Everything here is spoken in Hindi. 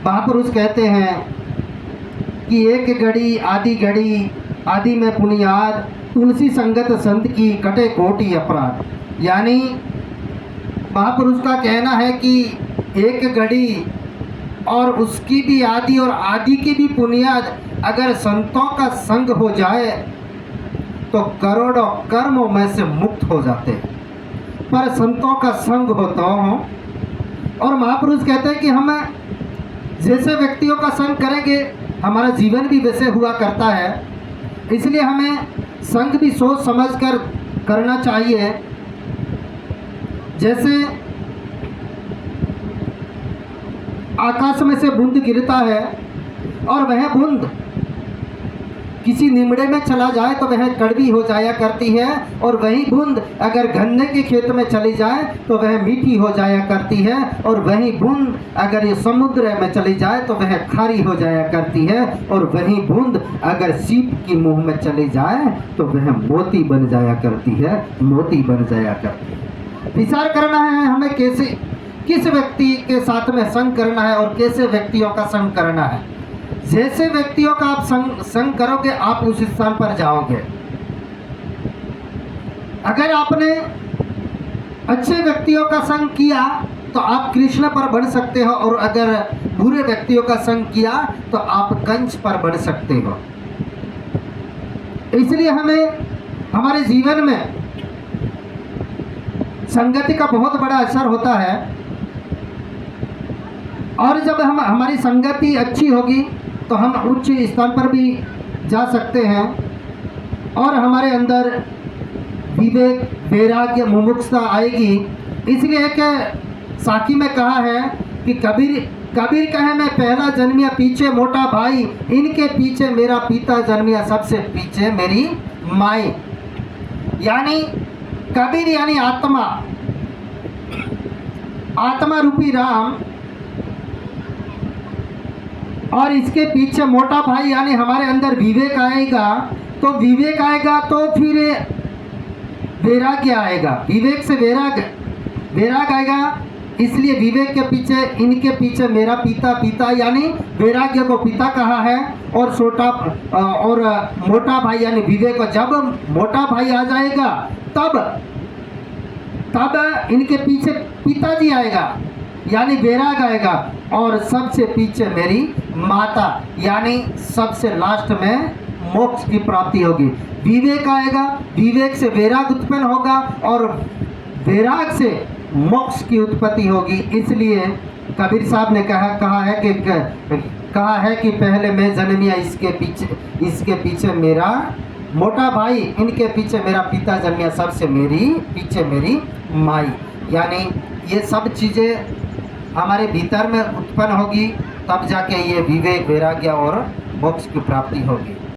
महापुरुष कहते हैं कि एक घड़ी आदि में पुनियाद, तुलसी संगत संत की कटे कोटि अपराध। यानी महापुरुष का कहना है कि एक घड़ी और उसकी भी आदि और आदि की भी बुनियाद अगर संतों का संग हो जाए तो करोड़ों कर्मों में से मुक्त हो जाते हैं, पर संतों का संग होता हो। और महापुरुष कहते हैं कि हम जैसे व्यक्तियों का संग करेंगे हमारा जीवन भी वैसे हुआ करता है, इसलिए हमें संग भी सोच समझ कर करना चाहिए। जैसे आकाश में से बूंद गिरता है और वह बूंद किसी निमड़े में चला जाए तो वह कड़वी हो जाया करती है, और वही बूंद अगर गन्ने के खेत में चली जाए तो वह मीठी हो जाया करती है, और वही बूंद अगर ये समुद्र में चली जाए तो वह खारी हो जाया करती है, और वही बूंद अगर सीप के मुंह में चली जाए तो वह मोती बन जाया करती है, मोती बन जाया करती है। विचार करना है हमें कैसे किस व्यक्ति के साथ में संग करना है और कैसे व्यक्तियों का संग करना है। जैसे व्यक्तियों का आप संग करोगे आप उस स्थान पर जाओगे। अगर आपने अच्छे व्यक्तियों का संग किया तो आप कृष्ण पर बढ़ सकते हो, और अगर बुरे व्यक्तियों का संग किया तो आप कंस पर बढ़ सकते हो। इसलिए हमें हमारे जीवन में संगति का बहुत बड़ा असर होता है, और जब हमारी संगति अच्छी होगी तो हम उच्च स्थान पर भी जा सकते हैं, और हमारे अंदर विवेक, वैराग्य, मुमुक्षुता आएगी। इसलिए एक साखी में कहा है कि कबीर कहे मैं पहला जन्मिया पीछे मोटा भाई, इनके पीछे मेरा पिता जन्मिया सबसे पीछे मेरी माई। यानी कबीर यानी आत्मा रूपी राम, और इसके पीछे मोटा भाई यानी हमारे अंदर विवेक आएगा, तो विवेक आएगा तो फिर वैराग्य आएगा, विवेक से वैराग आएगा। इसलिए विवेक के पीछे इनके पीछे मेरा पिता यानी वैराग्य को पिता कहा है, और मोटा भाई यानी विवेक को। जब मोटा भाई आ जाएगा तब इनके पीछे पिताजी आएगा यानी वैराग आएगा, और सबसे पीछे मेरी माता यानी सबसे लास्ट में मोक्ष की प्राप्ति होगी। विवेक आएगा, विवेक से वैराग उत्पन्न होगा, और वैराग से मोक्ष की उत्पत्ति होगी। इसलिए कबीर साहब ने कहा है कि पहले मैं जन्मिया, इसके पीछे मेरा मोटा भाई, इनके पीछे मेरा पिता जन्मिया, सबसे पीछे मेरी माई। यानी ये सब चीज़ें हमारे भीतर में उत्पन्न होगी, तब जाके ये विवेक, वैराग्य और मोक्ष की प्राप्ति होगी।